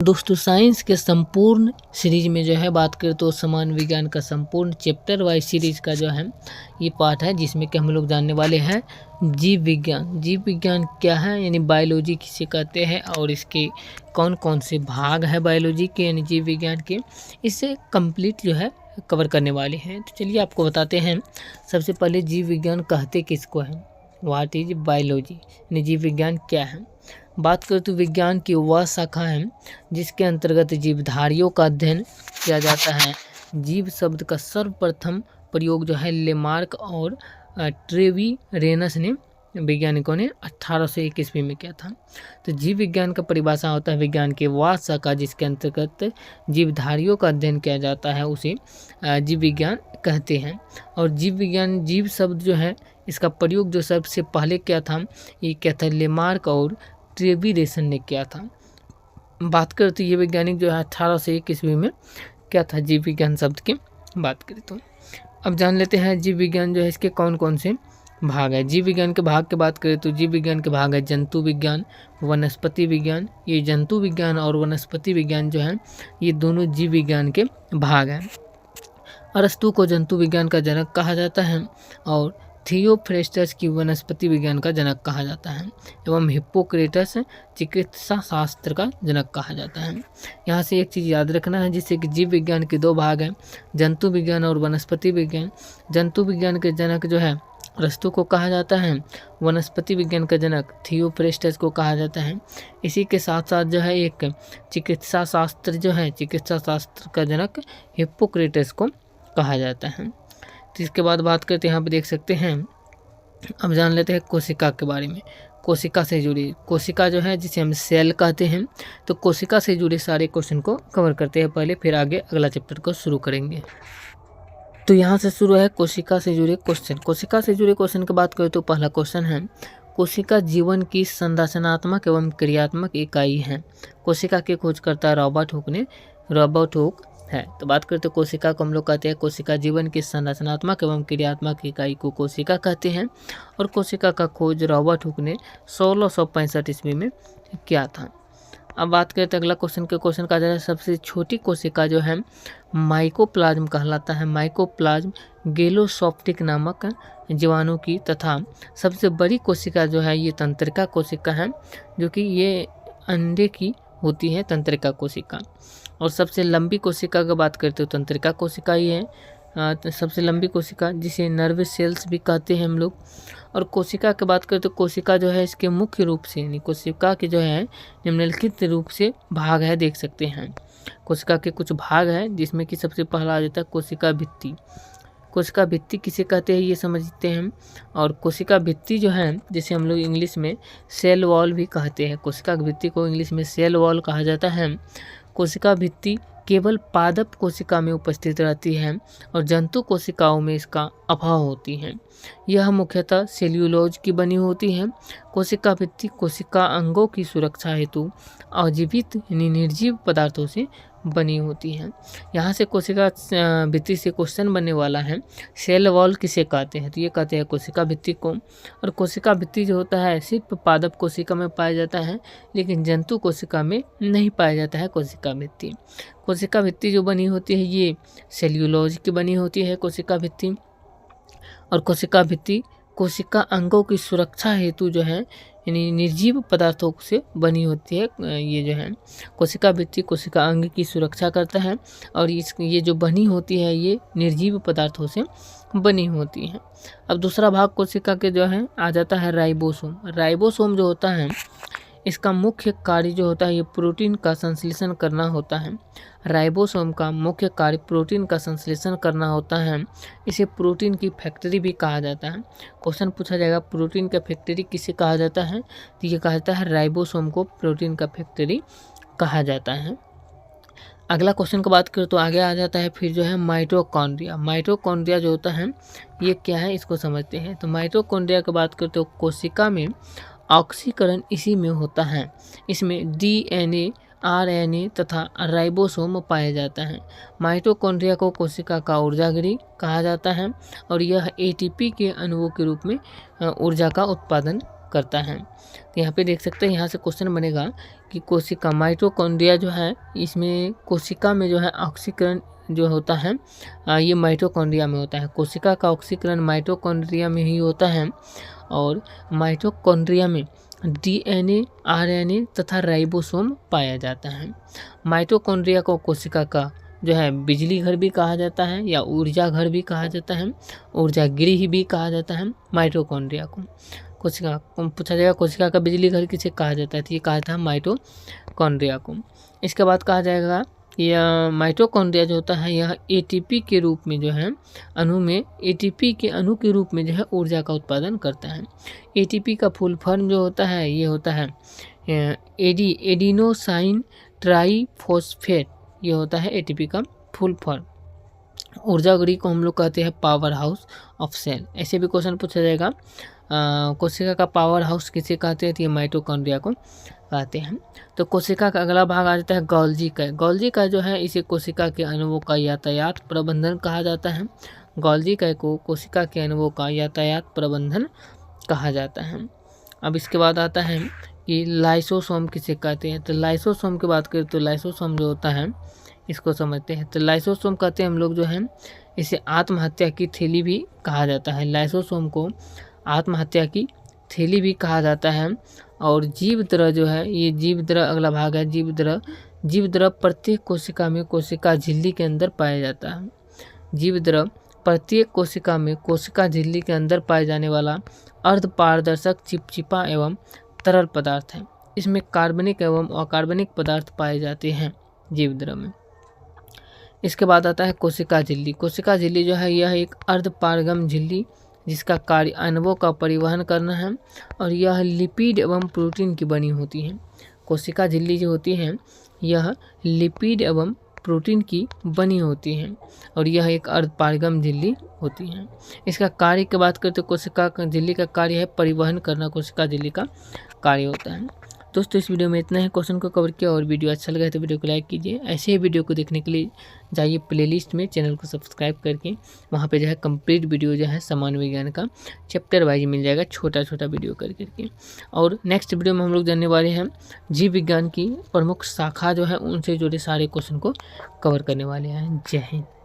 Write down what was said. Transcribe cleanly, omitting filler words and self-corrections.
दोस्तों साइंस के संपूर्ण सीरीज में जो है बात करें तो समान विज्ञान का संपूर्ण चैप्टर वाइज सीरीज का जो है ये पार्ट है, जिसमें कि हम लोग जानने वाले हैं जीव विज्ञान। जीव विज्ञान क्या है यानी बायोलॉजी किसे कहते हैं और इसके कौन कौन से भाग है बायोलॉजी के यानी जीव विज्ञान के, इससे कंप्लीट जो है कवर करने वाले हैं। तो चलिए आपको बताते हैं। सबसे पहले जीव विज्ञान कहते किसको है, व्हाट इज बायोलॉजी यानी जीव विज्ञान क्या है। बात करें तो विज्ञान की वह शाखा है जिसके अंतर्गत जीवधारियों का अध्ययन किया जाता है। जीव शब्द का सर्वप्रथम प्रयोग जो है लेमार्क और ट्रेविरेनस ने वैज्ञानिकों ने 1801 ईस्वी में किया था। तो जीव विज्ञान का परिभाषा होता है विज्ञान की वह शाखा जिसके अंतर्गत जीवधारियों का अध्ययन किया जाता है, उसे जीव विज्ञान कहते हैं। और जीव विज्ञान जीव शब्द जो है इसका प्रयोग जो सबसे पहले किया था ये क्या था, लेमार्क और ट्रेविरेसन ने किया था। बात करें तो ये वैज्ञानिक जो है 1801 ईस्वी में क्या था जीव विज्ञान शब्द की बात करें तो। अब जान लेते हैं जीव विज्ञान जो है इसके कौन कौन से भाग है। जीव विज्ञान के भाग की बात करें तो जीव विज्ञान के भाग है जंतु विज्ञान, वनस्पति विज्ञान। ये जंतु विज्ञान और वनस्पति विज्ञान जो है ये दोनों जीव विज्ञान के भाग हैं। अरस्तु को जंतु विज्ञान का जनक कहा जाता है और थियोफ्रेस्टस की वनस्पति विज्ञान का जनक कहा जाता है एवं हिप्पोक्रेटस चिकित्सा शास्त्र का जनक कहा जाता है। यहाँ से एक चीज़ याद रखना है जिससे कि जीव विज्ञान के दो भाग हैं, जंतु विज्ञान और वनस्पति विज्ञान। जंतु विज्ञान के जनक जो है अरस्तु को कहा जाता है, वनस्पति विज्ञान का जनक थियोफ्रेस्टस को कहा जाता है। इसी के साथ साथ जो है एक चिकित्सा शास्त्र जो है चिकित्सा शास्त्र का जनक हिप्पोक्रेटस को कहा जाता है। तो इसके बाद बात करते हैं, यहाँ पे देख सकते हैं। अब जान लेते हैं कोशिका के बारे में। कोशिका से जुड़ी कोशिका जो है जिसे हम सेल कहते हैं, तो कोशिका से जुड़े सारे क्वेश्चन को कवर करते हैं पहले, फिर आगे अगला चैप्टर को शुरू करेंगे। तो यहाँ से शुरू है कोशिका से जुड़े क्वेश्चन। कोशिका से जुड़े क्वेश्चन की बात करें तो पहला क्वेश्चन है, कोशिका जीवन की संरचनात्मक एवं क्रियात्मक इकाई है। कोशिका की खोज करता रॉबर्ट हुक है। तो बात करते हैं कोशिका को हम लोग कहते हैं कोशिका जीवन की संरचनात्मक एवं क्रियात्मक इकाई को कोशिका कहते हैं और कोशिका का खोज रॉबर्ट हुक ने 1665 ईस्वी में किया था। अब बात करते हैं अगला क्वेश्चन के क्वेश्चन का जाए, सबसे छोटी कोशिका जो है माइकोप्लाज्म कहलाता है। माइकोप्लाज्म गेलोसॉफ्टिक नामक जीवाणु की, तथा सबसे बड़ी कोशिका जो है ये तंत्रिका कोशिका है, जो कि ये अंडे की होती है तंत्रिका कोशिका। और सबसे लंबी कोशिका का बात करते हो तंत्रिका कोशिका ही है, तो सबसे लंबी कोशिका जिसे नर्व सेल्स भी कहते हैं हम लोग। और कोशिका की बात करें तो कोशिका जो है इसके मुख्य रूप से यानी कोशिका के जो है निम्नलिखित रूप से भाग है, देख सकते हैं। कोशिका के कुछ भाग है जिसमें कि सबसे पहला आ जाता है कोशिका भित्ति। कोशिका भित्ति किसे कहते हैं ये समझते हैं हम। और कोशिका भित्ति जो है जिसे हम लोग इंग्लिश में सेल वॉल भी कहते हैं, कोशिका भित्ति को इंग्लिश में सेल वॉल कहा जाता है। कोशिका भित्ति केवल पादप कोशिका में उपस्थित रहती है और जंतु कोशिकाओं में इसका अभाव होती है। यह मुख्यतः सेल्यूलोज की बनी होती है। कोशिका भित्ति कोशिका अंगों की सुरक्षा हेतु अजीवित यानी निर्जीव पदार्थों से बनी होती है। यहाँ से कोशिका भित्ति से क्वेश्चन बनने वाला है, सेल वॉल किसे कहते हैं, तो ये कहते हैं कोशिका भित्ति को। और कोशिका भित्ति जो होता है सिर्फ पादप कोशिका में पाया जाता है, लेकिन जंतु कोशिका में नहीं पाया जाता है कोशिका भित्ति। कोशिका भित्ति जो बनी होती है ये सेल्यूलोज की बनी होती है कोशिका भित्ति। और कोशिका भित्ति कोशिका अंगों की सुरक्षा हेतु जो है यानी निर्जीव पदार्थों से बनी होती है। ये जो है कोशिका भित्ति कोशिका अंग की सुरक्षा करता है और ये जो बनी होती है ये निर्जीव पदार्थों से बनी होती है। अब दूसरा भाग कोशिका के जो है आ जाता है राइबोसोम। राइबोसोम जो होता है इसका मुख्य कार्य जो होता है ये प्रोटीन का संश्लेषण करना होता है। राइबोसोम का मुख्य कार्य प्रोटीन का संश्लेषण करना होता है। इसे प्रोटीन की फैक्ट्री भी कहा जाता है। क्वेश्चन पूछा जाएगा प्रोटीन का फैक्ट्री किसे कहा जाता है, तो ये कहा जाता है राइबोसोम को प्रोटीन का फैक्ट्री कहा जाता है। अगला क्वेश्चन की बात करें तो आगे आ जाता है फिर जो है माइटोकॉन्ड्रिया। माइटोकॉन्ड्रिया जो होता है ये क्या है इसको समझते हैं। तो माइटोकॉन्ड्रिया की बात करते हो कोशिका में ऑक्सीकरण इसी में होता है। इसमें डीएनए आरएनए तथा राइबोसोम पाया जाता है। माइटोकॉन्ड्रिया को कोशिका का ऊर्जागृह कहा जाता है और यह एटीपी के अणुओं के रूप में ऊर्जा का उत्पादन करता है। तो यहाँ पे देख सकते हैं, यहाँ से क्वेश्चन बनेगा कि कोशिका माइटोकॉन्ड्रिया जो है, इसमें कोशिका में जो है ऑक्सीकरण जो होता है ये माइटोकॉन्ड्रिया में होता है। कोशिका का ऑक्सीकरण माइटोकॉन्ड्रिया में ही होता है और माइटोकॉन्ड्रिया में डीएनए, आरएनए तथा राइबोसोम पाया जाता है। माइटोकॉन्ड्रिया को कोशिका का जो है बिजली घर भी कहा जाता है या ऊर्जा घर भी कहा जाता है, ऊर्जा गृह भी कहा जाता है माइटोकॉन्ड्रिया को। कोशिका को पूछा जाएगा कोशिका का बिजली घर किसे कहा जाता है, तो ये कहा जाता है माइटोकॉन्ड्रिया को। इसके बाद कहा जाएगा यह माइटोकॉन्ड्रिया जो होता है यह एटीपी के रूप में जो है अणु में एटीपी के अणु के रूप में जो है ऊर्जा का उत्पादन करता है। एटीपी का फुल फॉर्म जो होता है ये होता है एडिनोसाइन ट्राइफॉस्फेट, ये होता है एटीपी का फुल फॉर्म। ऊर्जा गृह को हम लोग कहते हैं पावर हाउस ऑफ सेल। ऐसे भी क्वेश्चन पूछा जाएगा कोशिका का पावर हाउस किसे कहते हैं, तो ये माइटोकॉन्ड्रिया को कहते हैं। तो कोशिका का अगला भाग आ जाता है गोल्जी का। गोल्जी का जो है इसे कोशिका के अणुओं का यातायात प्रबंधन कहा जाता है। गोल्जी का को कोशिका के अणुओं का यातायात प्रबंधन कहा जाता है। अब इसके बाद आता है कि लाइसोसोम किसे कहते हैं। तो लाइसोसोम की बात करें तो लाइसोसोम जो होता है इसको समझते हैं। तो लाइसोसोम कहते हैं हम लोग जो है इसे आत्महत्या की थैली भी कहा जाता है। लाइसोसोम को आत्महत्या की थैली भी कहा जाता है। और जीवद्रव जो है ये जीवद्रव अगला भाग है। जीवद्रव प्रत्येक कोशिका में कोशिका झिल्ली के अंदर पाया जाता है। जीवद्रव प्रत्येक कोशिका में कोशिका झिल्ली के अंदर पाए जाने वाला अर्धपारदर्शक चिपचिपा एवं तरल पदार्थ है। इसमें कार्बनिक एवं अकार्बनिक पदार्थ पाए जाते हैं जीवद्रव में। इसके बाद आता है कोशिका झिल्ली। कोशिका झिल्ली जो है यह एक अर्धपारगम झिल्ली जिसका कार्य अणुओं का परिवहन करना है और यह लिपिड एवं प्रोटीन की बनी होती है। कोशिका झिल्ली जो होती है यह लिपिड एवं प्रोटीन की बनी होती है और यह एक अर्धपारगम झिल्ली होती है। इसका कार्य की बात करते तो कोशिका झिल्ली का कार्य है परिवहन करना, कोशिका झिल्ली का कार्य होता है। दोस्तों इस वीडियो में इतना है, क्वेश्चन को कवर किया और वीडियो अच्छा लगा तो वीडियो को लाइक कीजिए। ऐसे ही वीडियो को देखने के लिए जाइए प्लेलिस्ट में, चैनल को सब्सक्राइब करके वहाँ पे जो है कंप्लीट वीडियो जो है सामान्य विज्ञान का चैप्टर वाइज मिल जाएगा, छोटा छोटा वीडियो करके। और नेक्स्ट वीडियो में हम लोग जानने वाले हैं जीव विज्ञान की प्रमुख शाखा जो है उनसे जुड़े सारे क्वेश्चन को कवर करने वाले हैं। जय हिंद।